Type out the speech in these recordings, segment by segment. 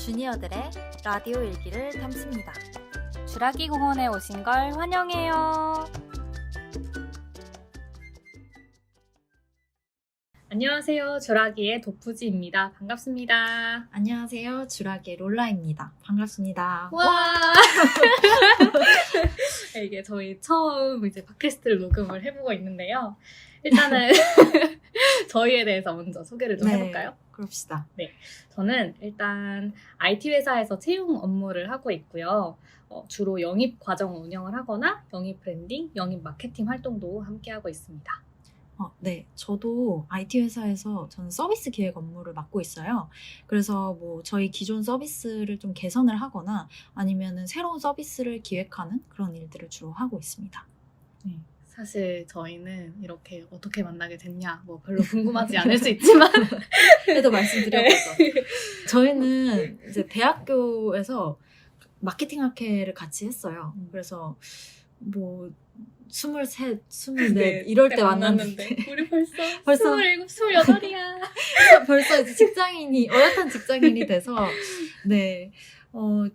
주니어들의 라디오 일기를 담습니다. 주라기 공원에 오신 걸 환영해요. 안녕하세요. 주라기의 도프지입니다. 반갑습니다. 안녕하세요. 주라기의 롤라입니다. 반갑습니다. 와! 이게 저희 처음 이제 팟캐스트를 녹음을 해보고 있는데요. 일단은 저희에 대해서 먼저 소개를 좀 해볼까요? 그럽시다. 네, 저는 일단 IT 회사에서 채용 업무를 하고 있고요. 주로 영입 과정 운영을 하거나 영입 브랜딩, 영입 마케팅 활동도 함께 하고 있습니다. 네, 저도 IT 회사에서 저는 서비스 기획 업무를 맡고 있어요. 그래서 뭐 저희 기존 서비스를 좀 개선을 하거나 아니면은 새로운 서비스를 기획하는 그런 일들을 주로 하고 있습니다. 네, 사실 저희는 이렇게 어떻게 만나게 됐냐 뭐 별로 궁금하지 않을 수 있지만 그래도 말씀드려보죠. 저희는 이제 대학교에서 마케팅 학회를 같이 했어요. 그래서 뭐 23, 24 네, 이럴 때 만났는데 우리 벌써 벌써 27, 28이야. 벌써 이제 어엿한 직장인이 돼서 네,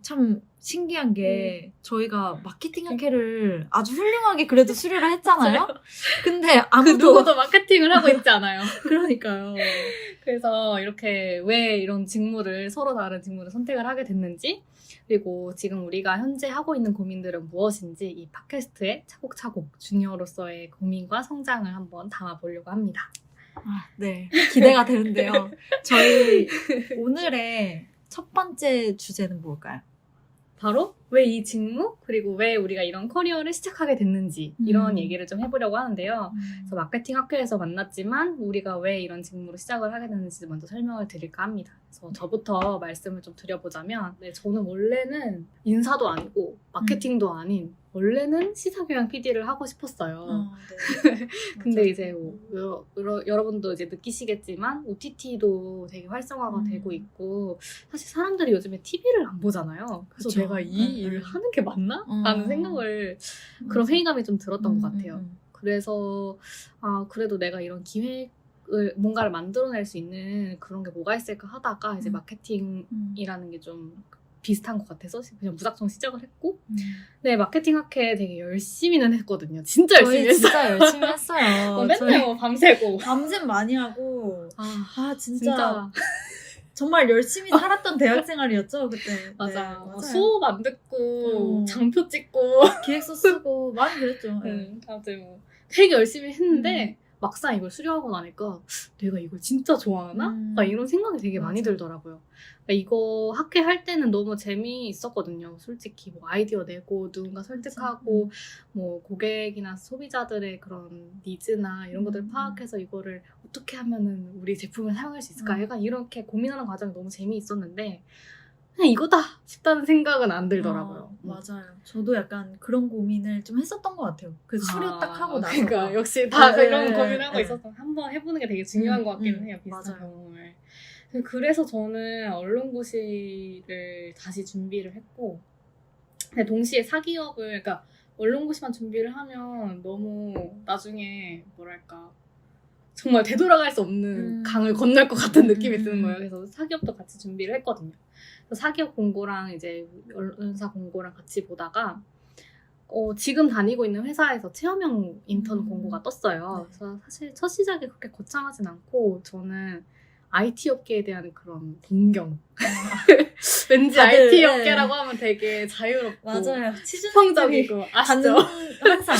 참 신기한 게 저희가 마케팅 학회를 아주 훌륭하게 그래도 수료를 했잖아요. 근데 아무도 누구도 마케팅을 하고 있지 않아요. 그러니까요. 그래서 이렇게 왜 이런 직무를 서로 다른 직무를 선택을 하게 됐는지, 그리고 지금 우리가 현재 하고 있는 고민들은 무엇인지 이 팟캐스트에 차곡차곡 주니어로서의 고민과 성장을 한번 담아보려고 합니다. 네, 기대가 되는데요. 저희 오늘의 첫 번째 주제는 뭘까요? 바로 왜 이 직무, 그리고 왜 우리가 이런 커리어를 시작하게 됐는지 이런 얘기를 좀 해보려고 하는데요. 그래서 마케팅 학교에서 만났지만 우리가 왜 이런 직무로 시작을 하게 됐는지 먼저 설명을 드릴까 합니다. 그래서 저부터 말씀을 좀 드려보자면, 네, 저는 원래는 인사도 아니고 마케팅도 아닌 원래는 시사교양 PD를 하고 싶었어요. 네. 근데 이제 뭐 여러분도 이제 느끼시겠지만 OTT도 되게 활성화가 되고 있고, 사실 사람들이 요즘에 TV를 안 보잖아요. 그래서 그쵸. 내가 이 일을 하는 게 맞나? 라는 생각을, 그런 회의감이 좀 들었던 것 같아요. 그래서 그래도 내가 이런 기획을 뭔가를 만들어낼 수 있는 그런 게 뭐가 있을까 하다가 이제 마케팅이라는 게 좀 비슷한 것 같아서 그냥 무작정 시작을 했고, 네, 마케팅 학회 되게 열심히는 했거든요. 진짜 열심히 했어요. 진짜 열심히 했어요. 맨날 뭐 밤새고. 밤샘 많이 하고 진짜 진짜 정말 열심히 살았던 대학생활이었죠 그때. 맞아. 네, 맞아요. 수업 안 듣고 장표 찍고 기획서 쓰고 많이 그랬죠. 아무튼 뭐 되게 열심히 했는데 막상 이걸 수료하고 나니까 내가 이걸 진짜 좋아하나? 이런 생각이 되게 많이 들더라고요. 이거 학회 할 때는 너무 재미있었거든요. 솔직히 뭐 아이디어 내고 누군가 설득하고 뭐 고객이나 소비자들의 그런 니즈나 이런 것들을 파악해서 이거를 어떻게 하면은 우리 제품을 사용할 수 있을까? 약간 이렇게 고민하는 과정이 너무 재미있었는데 그냥 이거다 싶다는 생각은 안 들더라고요. 맞아요. 저도 약간 그런 고민을 좀 했었던 것 같아요. 그래서 수료 딱 하고 나서. 그러니까 역시 다 네, 이런 네, 고민하고 네. 있어서 한번 해보는 게 되게 중요한 것 같기는 해요. 비슷한 맞아요. 경험을. 그래서 저는 언론고시를 다시 준비를 했고, 근데 동시에 사기업을, 그러니까 언론고시만 준비를 하면 너무 나중에 뭐랄까 정말 되돌아갈 수 없는 강을 건널 것 같은 느낌이 드는 거예요. 그래서 사기업도 같이 준비를 했거든요. 그래서 사기업 공고랑 이제 언론사 공고랑 같이 보다가 지금 다니고 있는 회사에서 체험형 인턴 공고가 떴어요. 그래서 사실 첫 시작이 그렇게 거창하진 않고 저는 IT 업계에 대한 그런 동경. 왠지 다들, IT 업계라고 하면 되게 자유롭고 맞아요. 치명적이고 아시죠? 항상.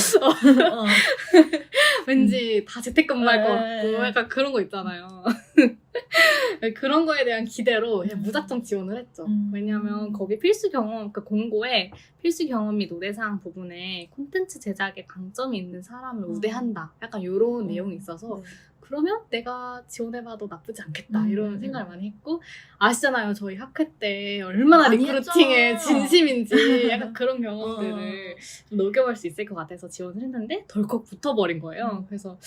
왠지 다 재택근무할 것 네. 같고 약간 그런 거 있잖아요. 그런 거에 대한 기대로 그냥 무작정 지원을 했죠. 왜냐면 거기 필수 경험, 그 공고에 필수 경험 및 우대사항 부분에 콘텐츠 제작에 강점이 있는 사람을 우대한다. 약간 이런 내용이 있어서 그러면 내가 지원해봐도 나쁘지 않겠다 이런 생각을 많이 했고, 아시잖아요. 저희 학회 때 얼마나 많이 리크루팅에 했죠. 진심인지 약간 그런 경험들을 좀 녹여볼 수 있을 것 같아서 지원을 했는데 덜컥 붙어버린 거예요. 그래서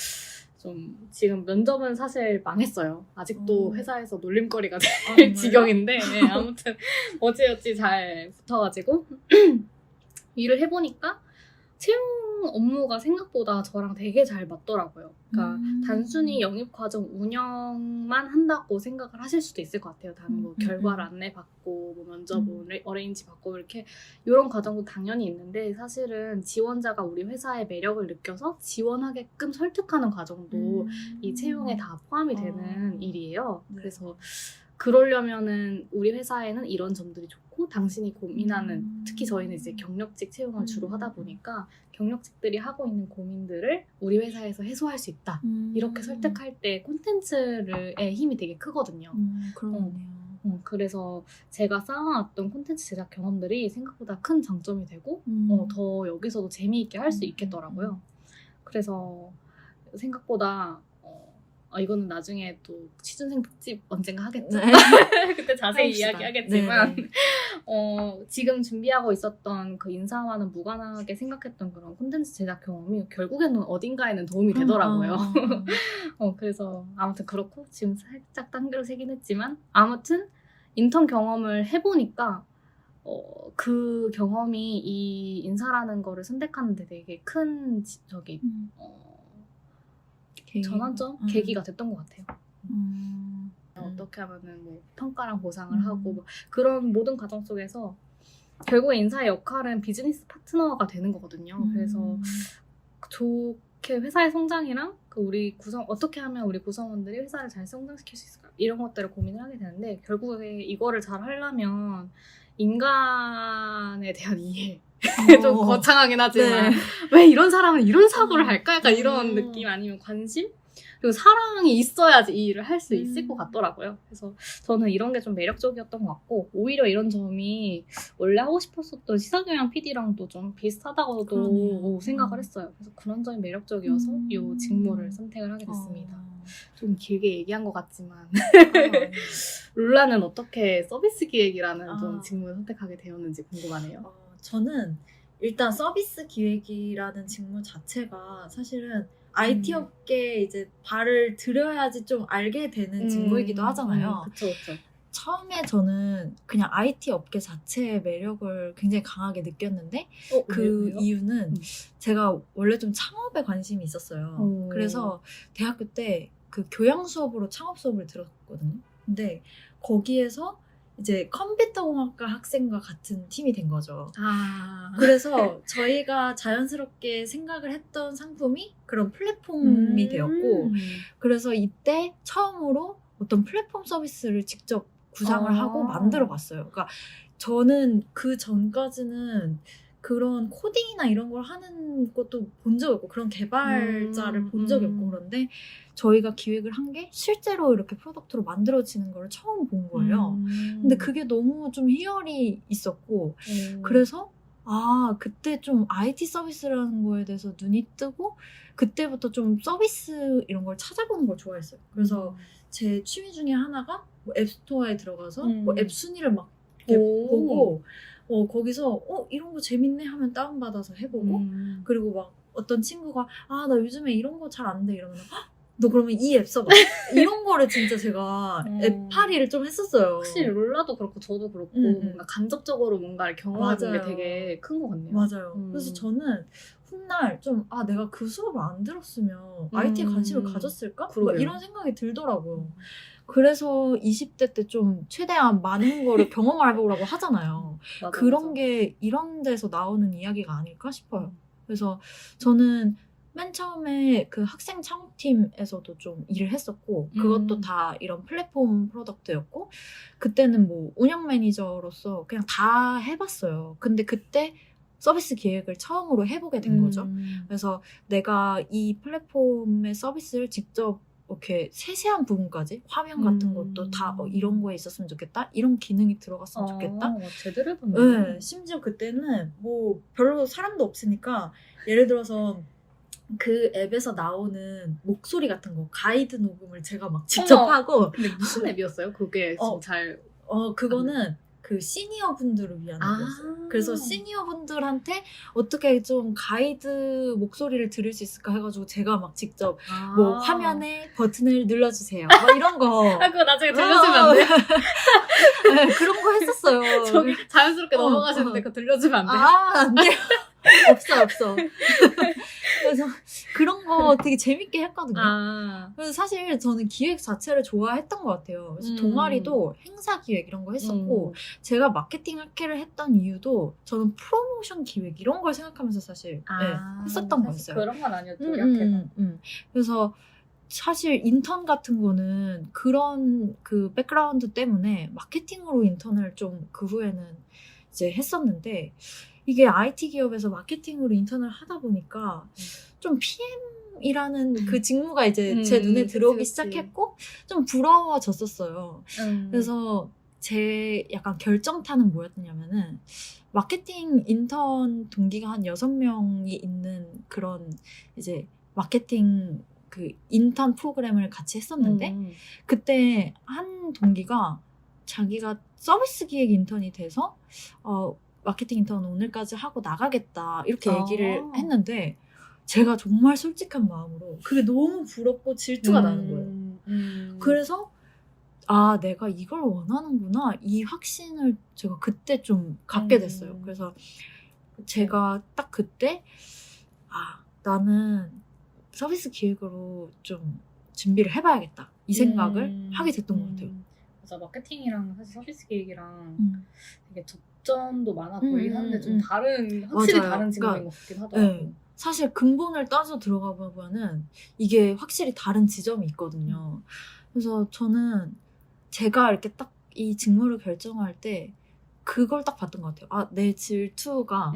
좀 지금 면접은 사실 망했어요. 아직도 회사에서 놀림거리가 될 지경인데 네, 아무튼 어찌어찌 잘 붙어가지고 일을 해보니까 채용 업무가 생각보다 저랑 되게 잘 맞더라고요. 그러니까 단순히 영입과정 운영만 한다고 생각을 하실 수도 있을 것 같아요. 다른 뭐 결과를 안내받고 뭐 면접 어레인지 받고 이렇게 이런 과정도 당연히 있는데 사실은 지원자가 우리 회사의 매력을 느껴서 지원하게끔 설득하는 과정도 이 채용에 다 포함이 되는 일이에요. 그래서 그러려면은 우리 회사에는 이런 점들이 좋고 당신이 고민하는 특히 저희는 이제 경력직 채용을 주로 하다 보니까 경력직들이 하고 있는 고민들을 우리 회사에서 해소할 수 있다. 이렇게 설득할 때 콘텐츠의 힘이 되게 크거든요. 그러네요. 그래서 제가 쌓아왔던 콘텐츠 제작 경험들이 생각보다 큰 장점이 되고 더 여기서도 재미있게 할 수 있겠더라고요. 그래서 생각보다 이거는 나중에 또 취준생 특집 언젠가 하겠죠. 네. 그때 자세히 해봅시다. 이야기하겠지만 네네. 지금 준비하고 있었던 그 인사와는 무관하게 생각했던 그런 콘텐츠 제작 경험이 결국에는 어딘가에는 도움이 되더라고요. 그래서 아무튼 그렇고 지금 살짝 딴개로 새긴 했지만 아무튼 인턴 경험을 해보니까 그 경험이 이 인사라는 거를 선택하는 데 되게 큰 전환점? 계기가 됐던 것 같아요. 어떻게 하면은 뭐 평가랑 보상을 하고 뭐 그런 모든 과정 속에서 결국에 인사의 역할은 비즈니스 파트너가 되는 거거든요. 그래서 좋게 회사의 성장이랑 어떻게 하면 우리 구성원들이 회사를 잘 성장시킬 수 있을까 이런 것들을 고민을 하게 되는데 결국에 이거를 잘 하려면 인간에 대한 이해 좀 거창하긴 하지만 왜 이런 사람은 이런 사고를 할까? 약간 이런 느낌 아니면 관심? 그리고 사랑이 있어야지 이 일을 할 수 있을 것 같더라고요. 그래서 저는 이런 게 좀 매력적이었던 것 같고 오히려 이런 점이 원래 하고 싶었었던 시사교양 PD랑도 좀 비슷하다고도 생각을 했어요. 그래서 그런 점이 매력적이어서 이 직무를 선택을 하게 됐습니다. 좀 길게 얘기한 것 같지만 룰라는 어떻게 서비스 기획이라는 좀 직무를 선택하게 되었는지 궁금하네요. 저는 일단 서비스 기획이라는 직무 자체가 사실은 IT 업계에 이제 발을 들여야지 좀 알게 되는 직무이기도 하잖아요. 그쵸. 처음에 저는 그냥 IT 업계 자체의 매력을 굉장히 강하게 느꼈는데 그 왜요? 이유는 제가 원래 좀 창업에 관심이 있었어요. 그래서 대학교 때 그 교양 수업으로 창업 수업을 들었거든요. 근데 거기에서 이제 컴퓨터공학과 학생과 같은 팀이 된 거죠. 그래서 저희가 자연스럽게 생각을 했던 상품이 그런 플랫폼이 되었고 그래서 이때 처음으로 어떤 플랫폼 서비스를 직접 구상을 하고 만들어 봤어요. 그러니까 저는 그 전까지는 그런 코딩이나 이런 걸 하는 것도 본 적이 없고 그런 개발자를 본 적이 없고 그런데 저희가 기획을 한 게 실제로 이렇게 프로덕트로 만들어지는 걸 처음 본 거예요. 근데 그게 너무 좀 희열이 있었고 그래서 그때 좀 IT 서비스라는 거에 대해서 눈이 뜨고 그때부터 좀 서비스 이런 걸 찾아보는 걸 좋아했어요. 그래서 제 취미 중에 하나가 뭐 앱스토어에 들어가서 뭐 앱 순위를 막 이렇게 보고 거기서 이런 거 재밌네 하면 다운받아서 해보고 그리고 막 어떤 친구가 나 요즘에 이런 거 잘 안 돼 이러면 너 그러면 이 앱 써봐 이런 거를 진짜 제가 앱팔이를 좀 했었어요. 확실히 롤라도 그렇고 저도 그렇고 뭔가 간접적으로 뭔가를 경험하는 게 되게 큰 것 같네요. 맞아요. 그래서 저는 훗날 좀 내가 그 수업을 안 들었으면 IT에 관심을 가졌을까? 막 이런 생각이 들더라고요. 그래서 20대 때 좀 최대한 많은 거를 경험을 해보려고 하잖아요. 그런 게 이런 데서 나오는 이야기가 아닐까 싶어요. 그래서 저는 맨 처음에 그 학생 창업팀에서도 좀 일을 했었고 그것도 다 이런 플랫폼 프로덕트였고 그때는 뭐 운영 매니저로서 그냥 다 해봤어요. 근데 그때 서비스 기획을 처음으로 해보게 된 거죠. 그래서 내가 이 플랫폼의 서비스를 직접 이렇게 세세한 부분까지 화면 같은 것도 다 이런 거에 있었으면 좋겠다. 이런 기능이 들어갔으면 좋겠다. 제대로 해봤네요. 네, 심지어 그때는 뭐 별로 사람도 없으니까 예를 들어서 그 앱에서 나오는 목소리 같은 거 가이드 녹음을 제가 막 직접 하고 근데 무슨 앱이었어요? 그게 잘 그거는 그 시니어 분들을 위한 앱이었어요. 그래서 시니어 분들한테 어떻게 좀 가이드 목소리를 들을 수 있을까 해가지고 제가 막 직접 뭐 화면에 버튼을 눌러주세요. 막 이런 거. 그거 나중에 들려주면 안 돼요? 네, 그런 거 했었어요. 저기 자연스럽게 넘어가시는데 그거 들려주면 안 돼요? 안 돼요. 없어. 그래서 그런 거 되게 재밌게 했거든요. 아. 그래서 사실 저는 기획 자체를 좋아했던 것 같아요. 그래서 동아리도 행사 기획 이런 거 했었고, 제가 마케팅 학회를 했던 이유도 저는 프로모션 기획 이런 걸 생각하면서 사실 했었던 거였어요. 그런 건 아니었죠, 우리 학회가. 그래서 사실 인턴 같은 거는 그런 그 백그라운드 때문에 마케팅으로 인턴을 좀 그 후에는 이제 했었는데, 이게 IT 기업에서 마케팅으로 인턴을 하다 보니까 좀 PM이라는 그 직무가 이제 제 눈에 들어오기 그치. 시작했고 좀 부러워졌었어요. 그래서 제 약간 결정타는 뭐였냐면은 마케팅 인턴 동기가 한 6명이 있는 그런 이제 마케팅 그 인턴 프로그램을 같이 했었는데 그때 한 동기가 자기가 서비스 기획 인턴이 돼서 마케팅 인턴 오늘까지 하고 나가겠다 이렇게 얘기를 했는데 제가 정말 솔직한 마음으로 그게 너무 부럽고 질투가 나는 거예요. 그래서 아 내가 이걸 원하는구나 이 확신을 제가 그때 좀 갖게 됐어요. 그래서 제가 딱 그때 아 나는 서비스 기획으로 좀 준비를 해봐야겠다 이 생각을 하게 됐던 것 같아요. 맞아, 마케팅이랑 사실 서비스 기획이랑 되게 접점도 많아 보이긴 한데 좀 다른 확실히 맞아요. 다른 직업인 그러니까, 것 같긴 하더라고. 네. 사실 근본을 따져 들어가 보면은 이게 확실히 다른 지점이 있거든요. 그래서 저는 제가 이렇게 딱 이 직무를 결정할 때 그걸 딱 봤던 것 같아요. 아, 내 질투가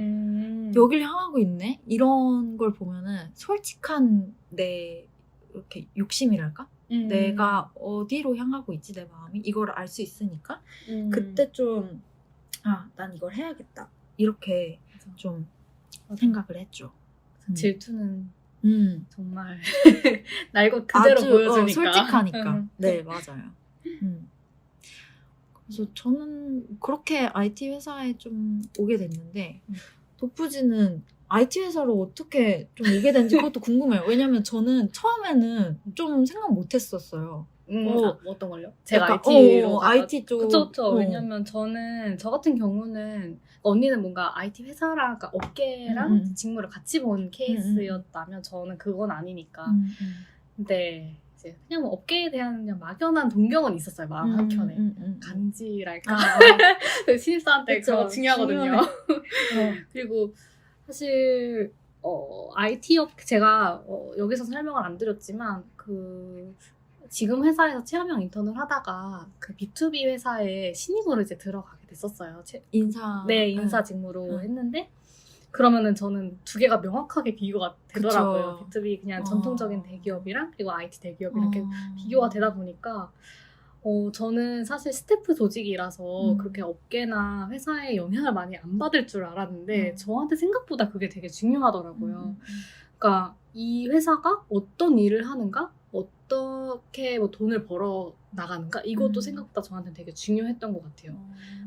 여길 향하고 있네? 이런 걸 보면은 솔직한 내 이렇게 욕심이랄까? 내가 어디로 향하고 있지, 내 마음이? 이걸 알 수 있으니까 그때 좀 아, 난 이걸 해야겠다. 이렇게 맞아. 좀 생각을 했죠. 질투는 정말 날 것 그대로 아주, 보여주니까. 솔직하니까. 네, 맞아요. 그래서 저는 그렇게 IT 회사에 좀 오게 됐는데 도프지는 IT 회사로 어떻게 좀 오게 된지 그것도 궁금해요. 왜냐면 저는 처음에는 좀 생각 못 했었어요. 어떤 걸요? 제가 약간, IT로 IT 쪽. 그쵸. 왜냐면 저 같은 경우는 언니는 뭔가 IT 회사랑 그러니까 업계랑 직무를 같이 본 케이스였다면 저는 그건 아니니까. 근데 이제 그냥 뭐 업계에 대한 그냥 막연한 동경은 있었어요. 마음 한켠에. 간지랄까. 신입사원 때 그거 중요하거든요. 그리고 사실 IT 제가 여기서 설명을 안 드렸지만 지금 회사에서 체험형 인턴을 하다가 그 B2B 회사에 신입으로 이제 들어가게 됐었어요. 인사 직무로 했는데 그러면은 저는 두 개가 명확하게 비교가 되더라고요. 그쵸. B2B 그냥 전통적인 대기업이랑 그리고 IT 대기업이랑 이렇게 비교가 되다 보니까 저는 사실 스태프 조직이라서 그렇게 업계나 회사에 영향을 많이 안 받을 줄 알았는데 저한테 생각보다 그게 되게 중요하더라고요. 그러니까 이 회사가 어떤 일을 하는가? 어떻게 뭐 돈을 벌어 나가는가? 이것도 생각보다 저한테는 되게 중요했던 것 같아요.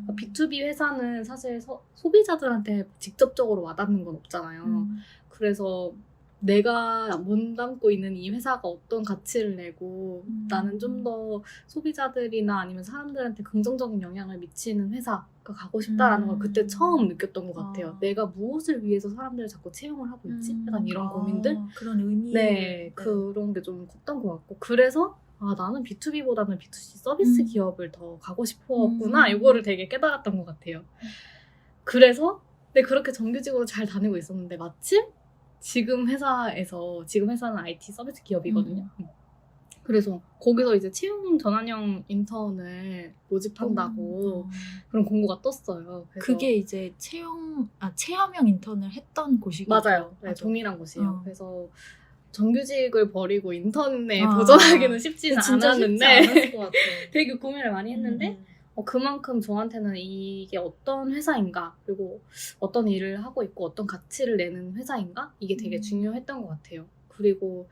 그러니까 B2B 회사는 사실 소비자들한테 직접적으로 와닿는 건 없잖아요. 그래서 내가 몸담고 있는 이 회사가 어떤 가치를 내고 나는 좀 더 소비자들이나 아니면 사람들한테 긍정적인 영향을 미치는 회사가 가고 싶다라는 걸 그때 처음 느꼈던 것 같아요. 내가 무엇을 위해서 사람들을 자꾸 채용을 하고 있지? 약간 이런 고민들? 그런 의미. 네, 그런 게 좀 컸던 것 같고 그래서 나는 B2B보다는 B2C 서비스 기업을 더 가고 싶었구나 이거를 되게 깨달았던 것 같아요. 그래서 그렇게 정규직으로 잘 다니고 있었는데 마침 지금 회사는 IT 서비스 기업이거든요. 그래서 거기서 이제 채용 전환형 인턴을 모집한다고 그런 공고가 떴어요. 그래서 그게 이제 체험형 인턴을 했던 곳이고 맞아요. 네, 동일한 곳이에요. 그래서 정규직을 버리고 인턴에 도전하기는 쉽지는 않았는데 쉽지 않았을 것 같아요. 되게 고민을 많이 했는데 그만큼 저한테는 이게 어떤 회사인가 그리고 어떤 일을 하고 있고 어떤 가치를 내는 회사인가 이게 되게 중요했던 것 같아요. 그리고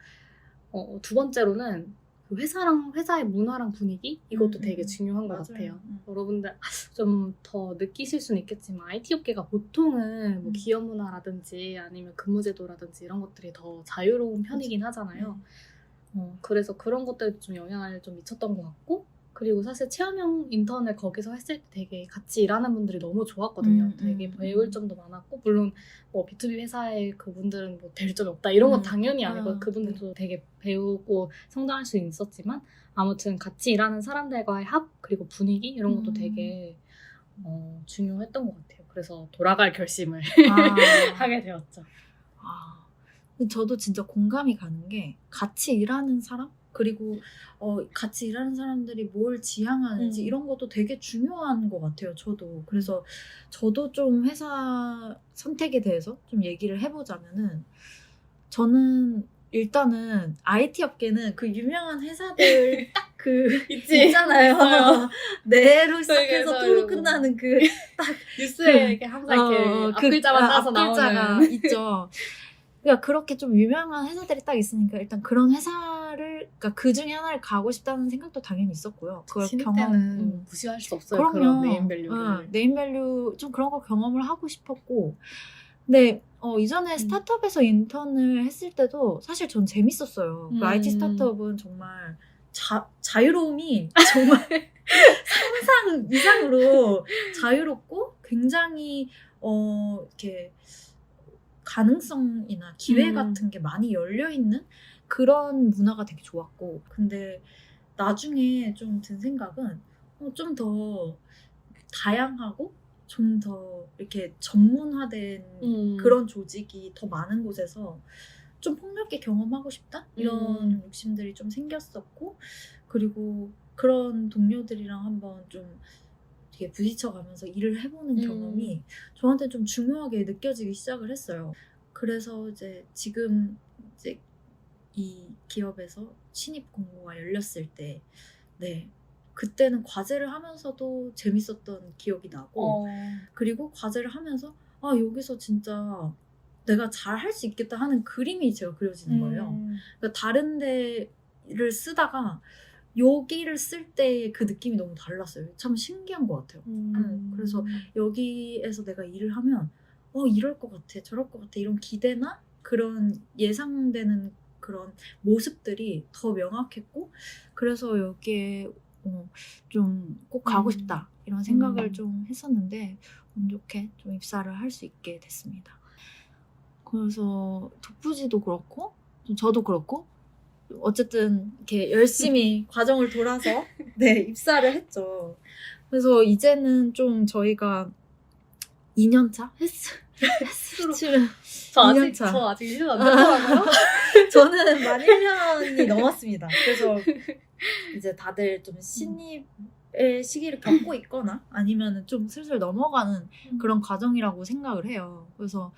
두 번째로는 그 회사의 문화랑 분위기 이것도 되게 중요한 것 같아요. 여러분들 좀 더 느끼실 수는 있겠지만 IT 업계가 보통은 뭐 기업 문화라든지 아니면 근무제도라든지 이런 것들이 더 자유로운 편이긴 하잖아요. 그래서 그런 것들도 좀 영향을 좀 미쳤던 것 같고 그리고 사실 체험형 인턴을 거기서 했을 때 되게 같이 일하는 분들이 너무 좋았거든요. 되게 배울 점도 많았고, 물론 뭐 B2B 회사의 그분들은 뭐 될 점이 없다 이런 건 당연히 아니고 그분들도 되게 배우고 성장할 수 있었지만, 아무튼 같이 일하는 사람들과의 합 그리고 분위기 이런 것도 되게 중요했던 것 같아요. 그래서 돌아갈 결심을 하게 되었죠. 저도 진짜 공감이 가는 게, 같이 일하는 사람? 그리고 같이 일하는 사람들이 뭘 지향하는지 이런 것도 되게 중요한 것 같아요. 저도. 그래서 저도 좀 회사 선택에 대해서 좀 얘기를 해보자면은, 저는 일단은 IT 업계는 그 유명한 회사들 딱 있잖아요. 네로 시작해서 토로 끝나는 그 딱 뉴스에 이렇게 항상 이렇게 앞글자만 따서 앞글자가 있죠. 그러니까 그렇게 좀 유명한 회사들이 딱 있으니까 일단 그런 회사를, 그러니까 그 중에 하나를 가고 싶다는 생각도 당연히 있었고요. 그걸 신입 때는 무시할 수 없어요. 그럼요. 그런 네임밸류를. 네임밸류 좀 그런 거 경험을 하고 싶었고, 근데 이전에 스타트업에서 인턴을 했을 때도 사실 전 재밌었어요. 그 IT 스타트업은 정말 자유로움이 정말 상상 이상으로 자유롭고 굉장히 이렇게 가능성이나 기회 같은 게 많이 열려있는 그런 문화가 되게 좋았고, 근데 나중에 좀 든 생각은 좀 더 다양하고 좀 더 이렇게 전문화된 그런 조직이 더 많은 곳에서 좀 폭넓게 경험하고 싶다? 이런 욕심들이 좀 생겼었고, 그리고 그런 동료들이랑 한번 좀 되게 부딪혀가면서 일을 해보는 경험이 저한테 좀 중요하게 느껴지기 시작을 했어요. 그래서 이제 지금 이제 이 기업에서 신입 공모가 열렸을 때, 그때는 과제를 하면서도 재밌었던 기억이 나고, 그리고 과제를 하면서 여기서 진짜 내가 잘 할 수 있겠다 하는 그림이 제가 그려지는 거예요. 그러니까 다른 데를 쓰다가 여기를 쓸 때의 그 느낌이 너무 달랐어요. 참 신기한 것 같아요. 그래서 여기에서 내가 일을 하면 이럴 것 같아, 저럴 것 같아, 이런 기대나 그런 예상되는 그런 모습들이 더 명확했고, 그래서 여기에 좀 꼭 가고 싶다 이런 생각을 좀 했었는데, 운 좋게 좀 입사를 할 수 있게 됐습니다. 그래서 독부지도 그렇고 저도 그렇고 어쨌든 이렇게 열심히 과정을 돌아서 입사를 했죠. 그래서 이제는 좀 저희가 2년차? 헬스를 저 2년차. 아직 1년 안 됐더라고요. 저는 만 1년이 넘었습니다. 그래서 이제 다들 좀 신입의 시기를 겪고 있거나 아니면 좀 슬슬 넘어가는 그런 과정이라고 생각을 해요. 그래서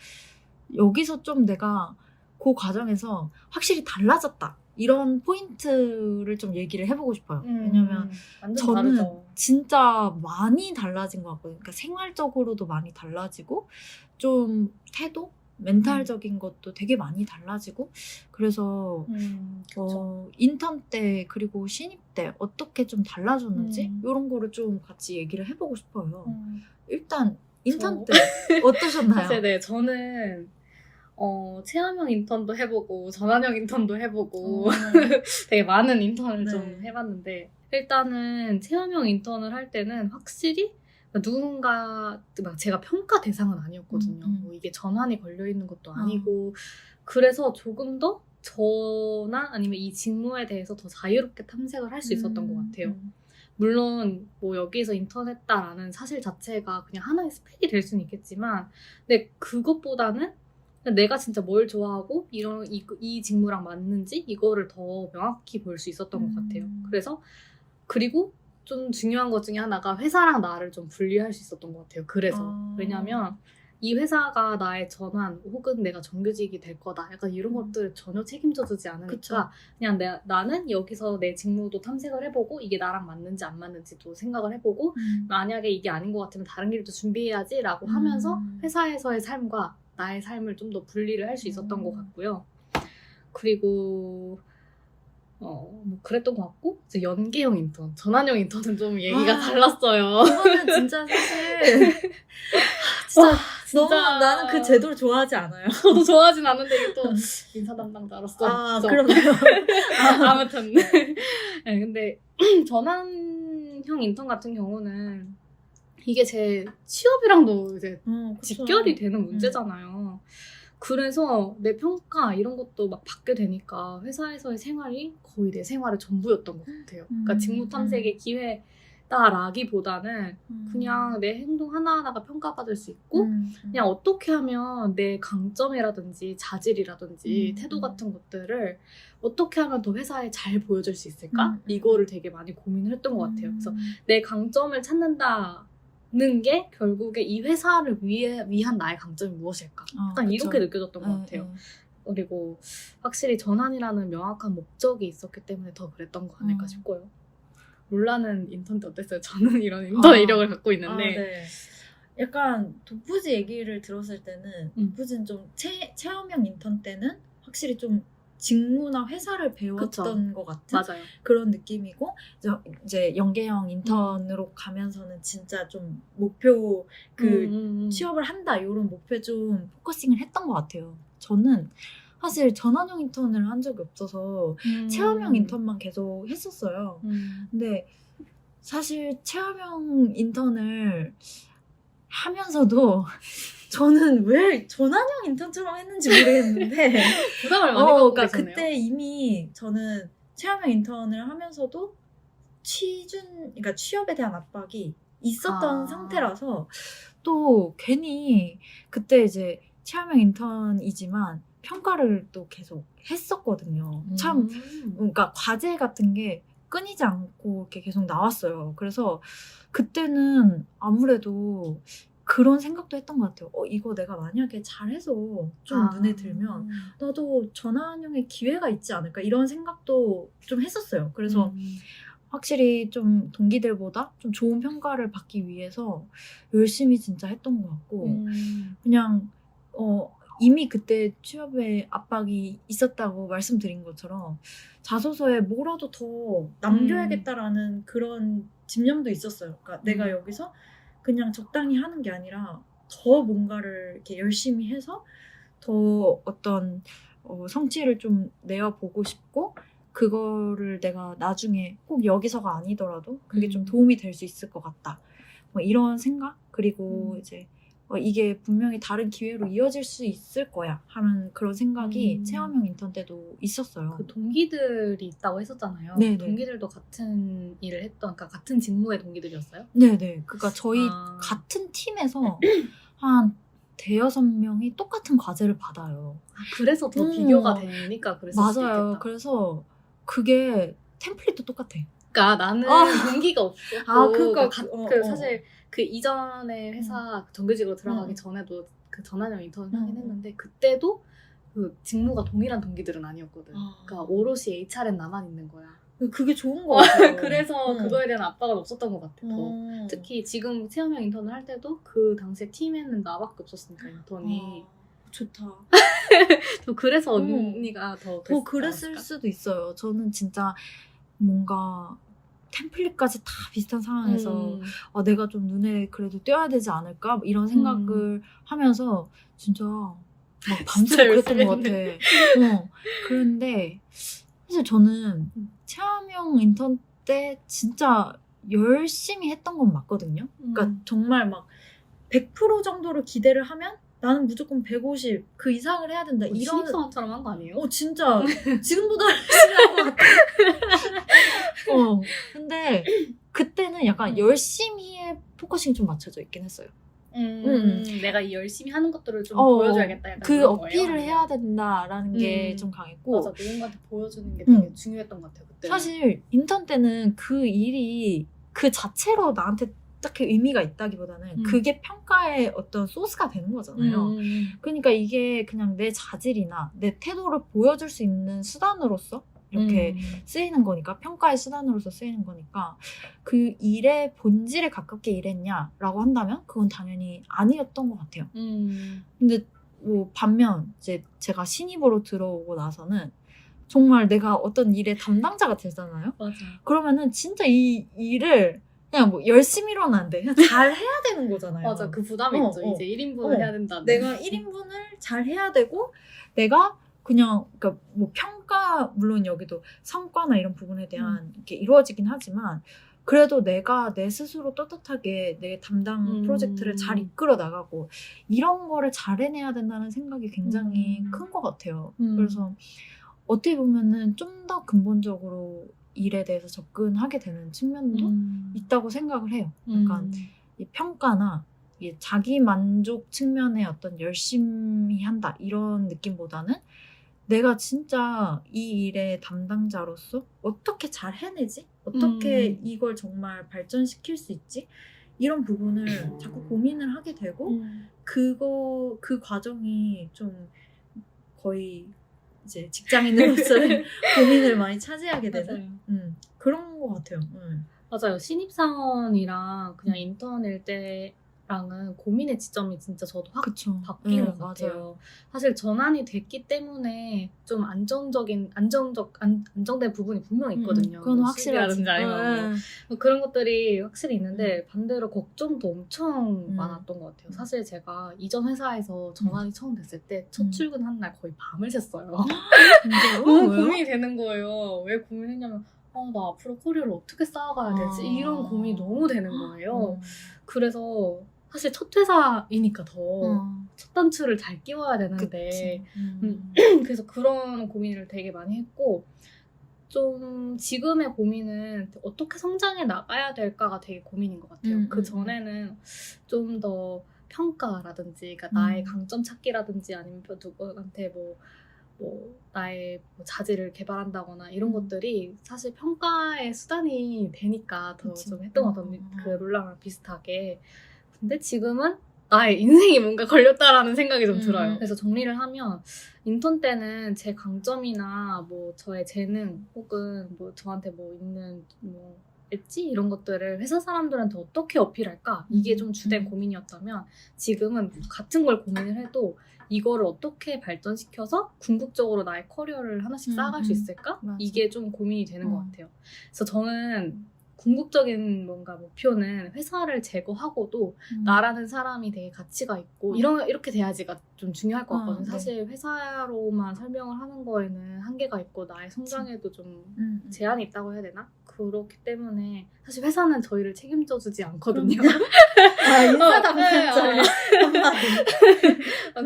여기서 좀 내가 그 과정에서 확실히 달라졌다, 이런 포인트를 좀 얘기를 해보고 싶어요. 왜냐면 저는 다르죠. 진짜 많이 달라진 것 같거든요. 그러니까 생활적으로도 많이 달라지고, 좀 태도? 멘탈적인 것도 되게 많이 달라지고, 그래서 인턴 때 그리고 신입 때 어떻게 좀 달라졌는지 이런 거를 좀 같이 얘기를 해보고 싶어요. 일단 인턴 때 어떠셨나요? 사실 저는 체험형 인턴도 해보고 전환형 인턴도 해보고 되게 많은 인턴을 좀 해봤는데, 일단은 체험형 인턴을 할 때는 확실히 누군가 막 제가 평가 대상은 아니었거든요. 뭐 이게 전환이 걸려있는 것도 아니고, 그래서 조금 더 저나 아니면 이 직무에 대해서 더 자유롭게 탐색을 할 수 있었던 것 같아요. 물론 뭐 여기서 인턴했다라는 사실 자체가 그냥 하나의 스펙이 될 수는 있겠지만, 근데 그것보다는 내가 진짜 뭘 좋아하고 이 직무랑 맞는지 이거를 더 명확히 볼 수 있었던 것 같아요. 그리고 좀 중요한 것 중에 하나가 회사랑 나를 좀 분리할 수 있었던 것 같아요. 그래서 왜냐면 이 회사가 나의 전환 혹은 내가 정규직이 될 거다, 약간 이런 것들을 전혀 책임져주지 않으니까 그쵸. 그냥 나는 여기서 내 직무도 탐색을 해보고 이게 나랑 맞는지 안 맞는지도 생각을 해보고 만약에 이게 아닌 것 같으면 다른 길도 준비해야지 라고 하면서 회사에서의 삶과 나의 삶을 좀 더 분리를 할 수 있었던 것 같고요. 그리고 뭐 그랬던 것 같고, 이제 연계형 인턴, 전환형 인턴은 좀 얘기가 달랐어요. 그거는 진짜 사실 너무 나는 그 제도를 좋아하지 않아요. 저도 좋아하진 않는데 이게 또 인사 담당자로서 그러네요. 아무튼 근데 전환형 전환형 인턴 같은 경우는 이게 제 취업이랑도 이제 그쵸. 직결이 되는 문제잖아요. 그래서 내 평가 이런 것도 막 받게 되니까 회사에서의 생활이 거의 내 생활의 전부였던 것 같아요. 그러니까 직무 탐색의 기회다라기보다는 그냥 내 행동 하나하나가 평가받을 수 있고 그냥 어떻게 하면 내 강점이라든지 자질이라든지 태도 같은 것들을 어떻게 하면 더 회사에 잘 보여줄 수 있을까? 이거를 되게 많이 고민을 했던 것 같아요. 그래서 내 강점을 찾는다는 게 결국에 이 회사를 위한 나의 강점이 무엇일까? 약간 이렇게 느껴졌던 것 같아요. 그리고 확실히 전환이라는 명확한 목적이 있었기 때문에 더 그랬던 거 아닐까 싶고요. 롤라는 인턴 때 어땠어요? 저는 이런 인턴 이력을 갖고 있는데 네. 약간 독부지 얘기를 들었을 때는 독부지는 좀 체험형 인턴 때는 확실히 좀 직무나 회사를 배웠던 것 같은 맞아요. 그런 느낌이고 이제 연계형 인턴으로 가면서는 진짜 좀 목표 취업을 한다 이런 목표에 좀 포커싱을 했던 것 같아요. 저는 사실 전환형 인턴을 한 적이 없어서 체험형 인턴만 계속 했었어요. 근데 사실 체험형 인턴을 하면서도 저는 왜 전환형 인턴처럼 했는지 모르겠는데 부담을 많이 받고 그러니까 계셨네요. 그때 이미 저는 체험형 인턴을 하면서도 그러니까 취업에 대한 압박이 있었던 상태라서 또 괜히 그때 이제 체험형 인턴이지만 평가를 또 계속 했었거든요. 참 그러니까 과제 같은 게 끊이지 않고 이렇게 계속 나왔어요. 그래서 그때는 아무래도 그런 생각도 했던 것 같아요. 이거 내가 만약에 잘해서 좀 눈에 들면 나도 전환형의 기회가 있지 않을까 이런 생각도 좀 했었어요. 그래서 확실히 좀 동기들보다 좀 좋은 평가를 받기 위해서 열심히 진짜 했던 것 같고 그냥 이미 그때 취업에 압박이 있었다고 말씀드린 것처럼 자소서에 뭐라도 더 남겨야겠다라는 그런 집념도 있었어요. 그러니까 내가 여기서 그냥 적당히 하는 게 아니라 더 뭔가를 이렇게 열심히 해서 더 어떤 성취를 좀 내어보고 싶고 그거를 내가 나중에 꼭 여기서가 아니더라도 그게 좀 도움이 될 수 있을 것 같다. 뭐 이런 생각? 그리고 이제 이게 분명히 다른 기회로 이어질 수 있을 거야 하는 그런 생각이 체험형 인턴 때도 있었어요. 그 동기들이 있다고 했었잖아요. 네네. 동기들도 같은 일을 했던, 그러니까 같은 직무의 동기들이었어요? 네네. 그러니까 저희 같은 팀에서 한 대여섯 명이 똑같은 과제를 받아요. 그래서 더 비교가 되니까 그랬을 수도 있겠다. 맞아요. 그래서 그게 템플릿도 똑같아. 그러니까 나는 동기가 없었고 그러니까 사실 그 이전에 회사 정규직으로 들어가기 전에도 그 전환형 인턴을 하긴 했는데 그때도 그 직무가 동일한 동기들은 아니었거든. 그러니까 오롯이 HR엔 나만 있는 거야. 그게 좋은 거 같아요. 그래서 그거에 대한 압박은 없었던 것 같아. 특히 지금 체험형 인턴을 할 때도 그 당시에 팀에는 나밖에 없었으니까 인턴이. 좋다. 그래서 언니가 더 그랬을 않을까? 수도 있어요. 저는 진짜 뭔가 템플릿까지 다 비슷한 상황에서 내가 좀 눈에 그래도 띄어야 되지 않을까? 이런 생각을 하면서 진짜 막 밤새고 그랬던 것 같아. 그런데 사실 저는 체험형 인턴 때 진짜 열심히 했던 건 맞거든요. 그러니까 정말 막 100% 정도로 기대를 하면 나는 무조건 150 그 이상을 해야 된다. 이런 신입사원처럼 한 거 아니에요? 진짜 지금보다 열심히 한 것 같아. 근데 그때는 약간 열심히에 포커싱이 좀 맞춰져 있긴 했어요. 내가 이 열심히 하는 것들을 좀 보여줘야겠다. 약간 그 어필을 해야 된다라는 게 좀 강했고. 맞아, 누군가한테 보여주는 게 되게 중요했던 것 같아요. 그때. 사실 인턴 때는 그 일이 그 자체로 나한테 딱히 의미가 있다기보다는 그게 평가의 어떤 소스가 되는 거잖아요. 그러니까 이게 그냥 내 자질이나 내 태도를 보여줄 수 있는 수단으로서 이렇게 쓰이는 거니까 평가의 수단으로서 쓰이는 거니까 그 일의 본질에 가깝게 일했냐라고 한다면 그건 당연히 아니었던 것 같아요. 근데 뭐 반면 이제 제가 신입으로 들어오고 나서는 정말 내가 어떤 일의 담당자가 되잖아요. 맞아. 그러면은 진짜 이 일을 그냥 뭐 열심히로는 안 돼. 그냥 잘 해야 되는 거잖아요. 맞아. 그 부담이 있죠. 이제 1인분을 해야 된다. 내가 1인분을 잘 해야 되고 내가 그냥 그러니까 뭐 평가 물론 여기도 성과나 이런 부분에 대한 이렇게 이루어지긴 하지만 그래도 내가 내 스스로 떳떳하게 내 담당 프로젝트를 잘 이끌어 나가고 이런 거를 잘 해내야 된다는 생각이 굉장히 큰 것 같아요. 그래서 어떻게 보면은 좀 더 근본적으로 일에 대해서 접근하게 되는 측면도 있다고 생각을 해요. 약간 이 평가나 이 자기 만족 측면의 어떤 열심히 한다 이런 느낌보다는 내가 진짜 이 일의 담당자로서 어떻게 잘 해내지? 어떻게 이걸 정말 발전시킬 수 있지? 이런 부분을 자꾸 고민을 하게 되고 그 과정이 좀 거의 이제 직장인으로서의 고민을 많이 차지하게 되는 그런 것 같아요. 맞아요. 신입사원이랑 그냥 인턴일 때랑은 고민의 지점이 진짜 저도 확 그쵸. 바뀐 것 같아요. 맞아요. 사실 전환이 됐기 때문에 좀 안정된 부분이 분명히 있거든요. 그건 뭐 확실하지. 수입이라든지 아니면 뭐 그런 것들이 확실히 있는데 반대로 걱정도 엄청 많았던 것 같아요. 사실 제가 이전 회사에서 전환이 처음 됐을 때 첫 출근한 날 거의 밤을 샜어요. 진짜로? 너무 왜요? 고민이 되는 거예요. 왜 고민했냐면 나 앞으로 커리어를 어떻게 쌓아가야 되지? 이런 고민이 너무 되는 거예요. 그래서 사실 첫 회사이니까 더 첫 단추를 잘 끼워야 되는데 그래서 그런 고민을 되게 많이 했고 좀 지금의 고민은 어떻게 성장해 나가야 될까가 되게 고민인 것 같아요. 그 전에는 좀 더 평가라든지 그러니까 나의 강점 찾기라든지 아니면 누구한테 뭐 나의 자질을 개발한다거나 이런 것들이 사실 평가의 수단이 되니까 더 좀 했던 것 같아요. 그 롤라랑 비슷하게. 근데 지금은 나의 인생이 뭔가 걸렸다라는 생각이 좀 들어요. 그래서 정리를 하면 인턴 때는 제 강점이나 뭐 저의 재능 혹은 뭐 저한테 뭐 있는 뭐 엣지 이런 것들을 회사 사람들한테 어떻게 어필할까 이게 좀 주된 고민이었다면 지금은 같은 걸 고민을 해도 이거를 어떻게 발전시켜서 궁극적으로 나의 커리어를 하나씩 쌓아갈 수 있을까? 맞아. 이게 좀 고민이 되는 것 같아요. 그래서 저는 궁극적인 뭔가 목표는 회사를 제거하고도 나라는 사람이 되게 가치가 있고 이렇게 돼야지가 좀 중요할 것 같거든요. 사실 회사로만 설명을 하는 거에는 한계가 있고 나의 성장에도 좀 제한이 있다고 해야 되나? 그렇기 때문에 사실 회사는 저희를 책임져 주지 않거든요. 인사 담당자의 한마디.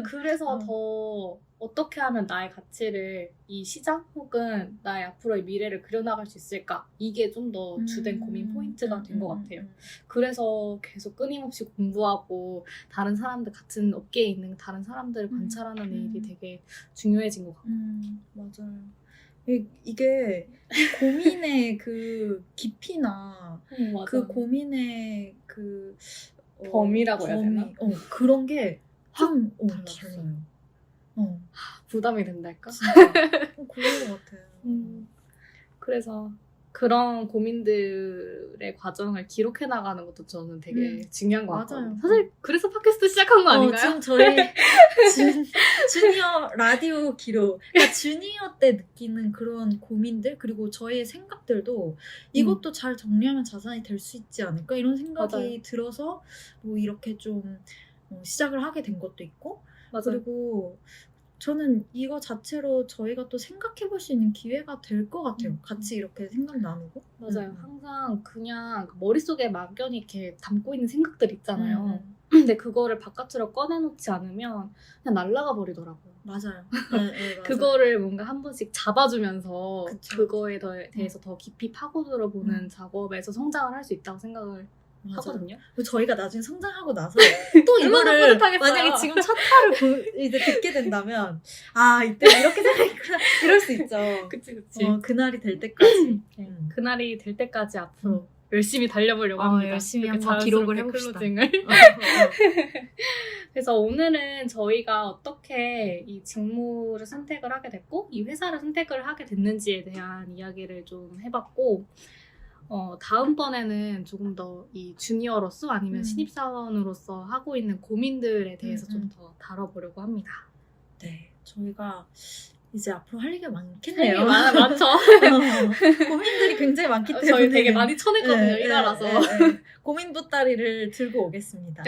그래서 더 어떻게 하면 나의 가치를 이 시장 혹은 나의 앞으로의 미래를 그려나갈 수 있을까? 이게 좀 더 주된 고민 포인트가 된 것 같아요. 그래서 계속 끊임없이 공부하고 다른 사람들 같은 업계에 있는 다른 사람들을 관찰하는 일이 되게 중요해진 것 같고. 맞아요. 이게 고민의 그 깊이나 그 고민의 그 범위라고 해야 되나? 그런 게 좀 달라졌어요. 달라요. 부담이 된달까? 진짜 그런 것 같아요. 그래서 그런 고민들의 과정을 기록해 나가는 것도 저는 되게 중요한 것 같아요. 사실 그래서 팟캐스트 시작한 거 아닌가요? 지금 저희 주니어 라디오 기록, 그러니까 주니어 때 느끼는 그런 고민들 그리고 저희의 생각들도 이것도 잘 정리하면 자산이 될 수 있지 않을까 이런 생각이 맞아요. 들어서 뭐 이렇게 좀 시작을 하게 된 것도 있고 그리고 저는 이거 자체로 저희가 또 생각해볼 수 있는 기회가 될 것 같아요. 같이 이렇게 생각 나누고. 맞아요. 항상 그냥 머릿속에 막연히 이렇게 담고 있는 생각들 있잖아요. 근데 그거를 바깥으로 꺼내놓지 않으면 그냥 날아가 버리더라고요. 맞아요. 맞아요. 그거를 뭔가 한 번씩 잡아주면서 그쵸. 그거에 대해서 더 깊이 파고들어 보는 작업에서 성장을 할 수 있다고 생각을 하거든요. 저희가 나중에 성장하고 나서 또 이거를 만약에 지금 첫 타를 이제 듣게 된다면 이때 이렇게 생각했구나 이럴 수 있죠. 그치. 그날이 될 때까지. 그날이 될 때까지 앞으로 열심히 달려보려고 합니다. 열심히 한번 기록을 해봅시다. 클로징을. 그래서 오늘은 저희가 어떻게 이 직무를 선택을 하게 됐고 이 회사를 선택을 하게 됐는지에 대한 이야기를 좀 해봤고 다음번에는 조금 더 이 주니어로서 아니면 신입사원으로서 하고 있는 고민들에 대해서 좀 더 다뤄보려고 합니다. 네, 저희가 이제 앞으로 할 얘기가 많겠네요. 많죠. 고민들이 굉장히 많기 때문에 저희 되게 많이 쳐냈거든요, 일하라서. 고민 보따리를 들고 오겠습니다.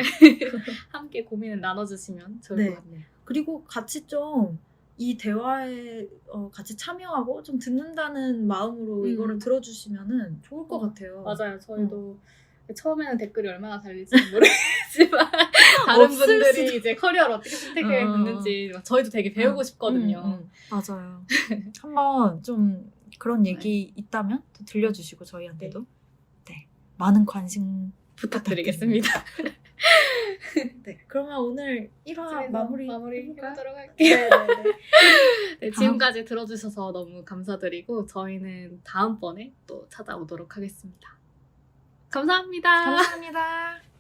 함께 고민을 나눠주시면 좋을 것 같네요. 그리고 같이 좀 이 대화에 같이 참여하고 좀 듣는다는 마음으로 이거를 들어주시면은 좋을 것 같아요. 맞아요. 저희도 처음에는 댓글이 얼마나 달릴지 모르겠지만 다른 없을 분들이 수도. 이제 커리어를 어떻게 선택해 갔는지 저희도 되게 배우고 싶거든요. 맞아요. 한번 좀 그런 얘기 있다면 또 들려주시고 저희한테도 네, 많은 관심 부탁드리겠습니다. 네, 그러면 오늘 1화 마무리 해볼까요? 해보도록 할게요. 네네네. 네, 지금까지 들어주셔서 너무 감사드리고 저희는 다음번에 또 찾아오도록 하겠습니다. 감사합니다. 감사합니다.